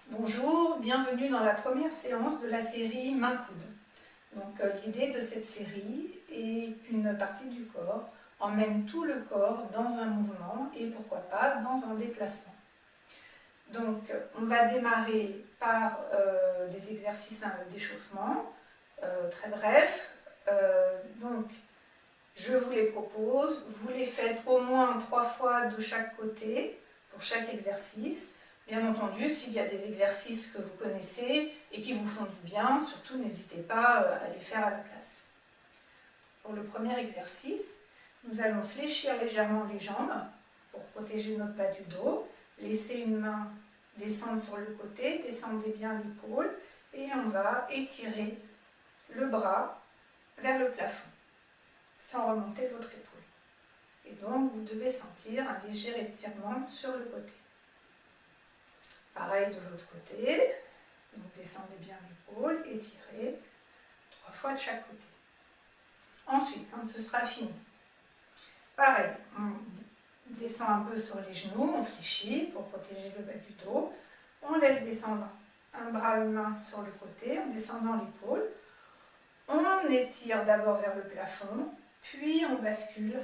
Bonjour, bienvenue dans la première séance de la série Main-Coude. Donc l'idée de cette série est qu'une partie du corps emmène tout le corps dans un mouvement et pourquoi pas dans un déplacement. Donc on va démarrer par des exercices d'échauffement, très brefs. Donc je vous les propose, vous les faites au moins 3 fois de chaque côté pour chaque exercice. Bien entendu, s'il y a des exercices que vous connaissez et qui vous font du bien, surtout n'hésitez pas à les faire à la place. Pour le premier exercice, nous allons fléchir légèrement les jambes pour protéger notre bas du dos. Laissez une main descendre sur le côté, descendez bien l'épaule et on va étirer le bras vers le plafond sans remonter votre épaule. Et donc vous devez sentir un léger étirement sur le côté. Pareil de l'autre côté, donc descendez bien l'épaule, étirez 3 fois de chaque côté. Ensuite, quand ce sera fini, pareil, on descend un peu sur les genoux, on fléchit pour protéger le bas du dos, on laisse descendre un bras, une main sur le côté, en descendant l'épaule, on étire d'abord vers le plafond, puis on bascule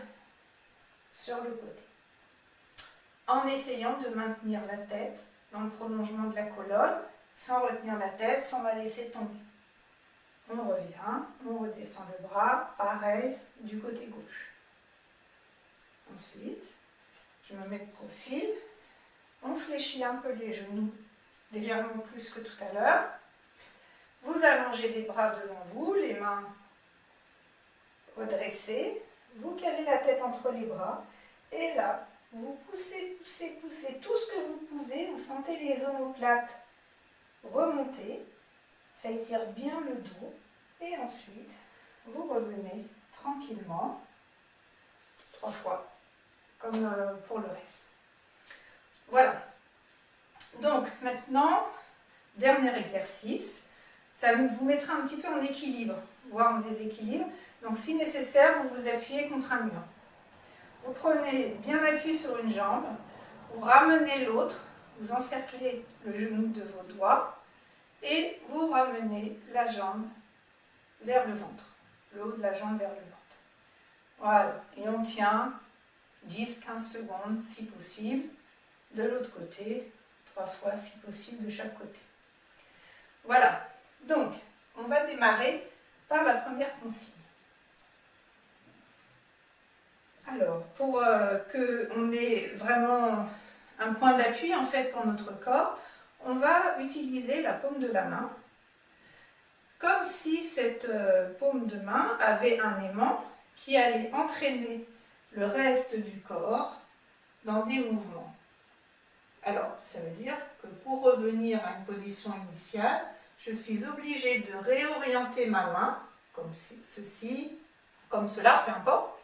sur le côté, en essayant de maintenir la tête dans le prolongement de la colonne, sans retenir la tête, sans la laisser tomber. On revient, on redescend le bras, pareil du côté gauche. Ensuite, je me mets de profil, on fléchit un peu les genoux, légèrement plus que tout à l'heure. Vous allongez les bras devant vous, les mains redressées, vous calez la tête entre les bras, et là, vous poussez, poussez, poussez tout ce que vous pouvez, vous sentez les omoplates remonter, ça étire bien le dos, et ensuite, vous revenez tranquillement, 3 fois, comme pour le reste. Voilà. Donc, maintenant, dernier exercice, ça vous mettra un petit peu en équilibre, voire en déséquilibre, donc si nécessaire, vous vous appuyez contre un mur. Vous prenez bien appui sur une jambe, vous ramenez l'autre, vous encerclez le genou de vos doigts et vous ramenez la jambe vers le ventre, le haut de la jambe vers le ventre. Voilà, et on tient 10-15 secondes si possible, de l'autre côté, 3 fois si possible de chaque côté. Voilà, donc on va démarrer par la première consigne. Alors, pour qu'on ait vraiment un point d'appui en fait pour notre corps, on va utiliser la paume de la main, comme si cette paume de main avait un aimant qui allait entraîner le reste du corps dans des mouvements. Alors, ça veut dire que pour revenir à une position initiale, je suis obligée de réorienter ma main, comme ceci, comme cela, peu importe,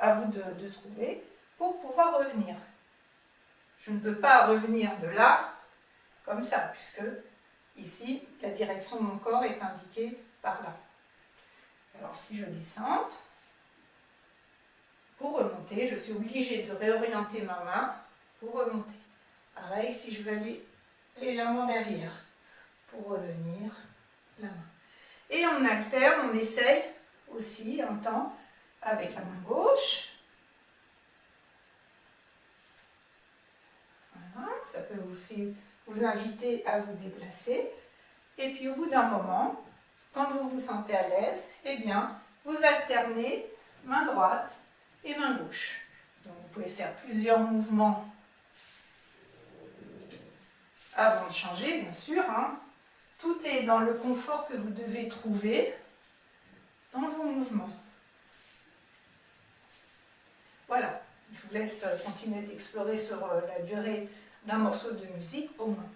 à vous de trouver, pour pouvoir revenir. Je ne peux pas revenir de là, comme ça, puisque ici, la direction de mon corps est indiquée par là. Alors si je descends, pour remonter, je suis obligée de réorienter ma main pour remonter. Pareil, si je veux aller légèrement derrière, pour revenir, la main. Et on alterne, on essaye aussi un temps avec la main gauche. Voilà, ça peut aussi vous inviter à vous déplacer. Et puis au bout d'un moment, quand vous vous sentez à l'aise, eh bien, vous alternez main droite et main gauche. Donc vous pouvez faire plusieurs mouvements avant de changer, bien sûr. Tout est dans le confort que vous devez trouver dans vos mouvements. Voilà, je vous laisse continuer d'explorer sur la durée d'un morceau de musique au moins.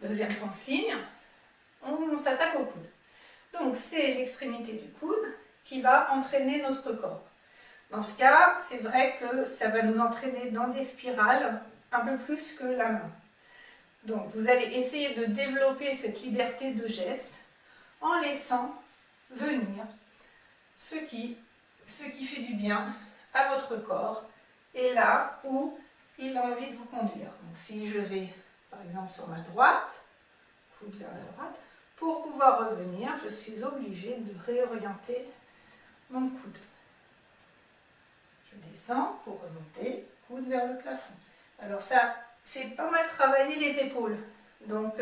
Deuxième consigne, on s'attaque au coude. Donc c'est l'extrémité du coude qui va entraîner notre corps. Dans ce cas, c'est vrai que ça va nous entraîner dans des spirales un peu plus que la main. Donc vous allez essayer de développer cette liberté de geste en laissant venir ce qui fait du bien à votre corps et là où il a envie de vous conduire. Donc si je vais par exemple sur ma droite, coude vers la droite. Pour pouvoir revenir, je suis obligée de réorienter mon coude. Je descends pour remonter, coude vers le plafond. Alors ça fait pas mal travailler les épaules. Donc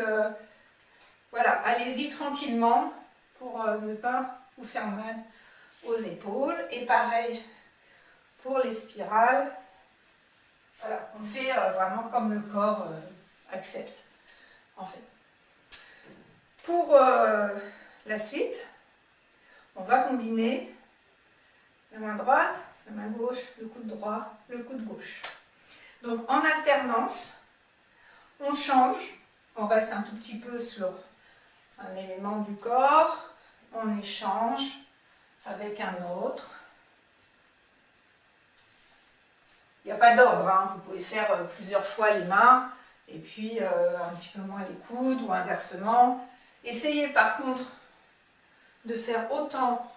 voilà, allez-y tranquillement pour ne pas vous faire mal aux épaules. Et pareil pour les spirales. Voilà, on fait vraiment comme le corps accepte, en fait. Pour la suite, on va combiner la main droite, la main gauche, le coude droit, le coude gauche. Donc en alternance, on change, on reste un tout petit peu sur un élément du corps, on échange avec un autre. Il n'y a pas d'ordre, hein. Vous pouvez faire plusieurs fois les mains et puis un petit peu moins les coudes ou inversement. Essayez par contre de faire autant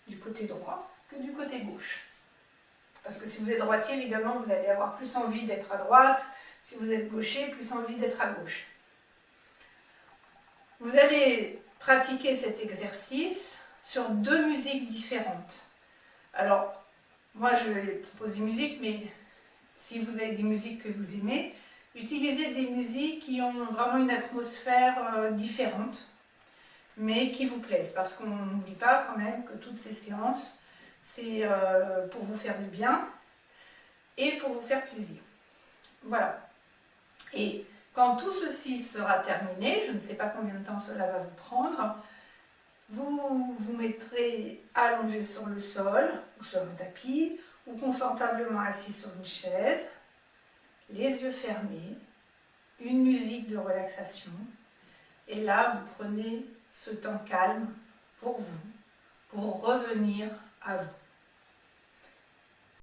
du côté droit que du côté gauche. Parce que si vous êtes droitier, évidemment, vous allez avoir plus envie d'être à droite. Si vous êtes gaucher, plus envie d'être à gauche. Vous allez pratiquer cet exercice sur 2 musiques différentes. Alors, moi je vais proposer des musiques, mais si vous avez des musiques que vous aimez, utilisez des musiques qui ont vraiment une atmosphère différente, mais qui vous plaisent. Parce qu'on n'oublie pas quand même que toutes ces séances, c'est pour vous faire du bien et pour vous faire plaisir. Voilà. Et quand tout ceci sera terminé, je ne sais pas combien de temps cela va vous prendre, vous vous mettrez allongé sur le sol, ou sur un tapis, ou confortablement assis sur une chaise, les yeux fermés, une musique de relaxation, et là vous prenez ce temps calme pour vous, pour revenir à vous.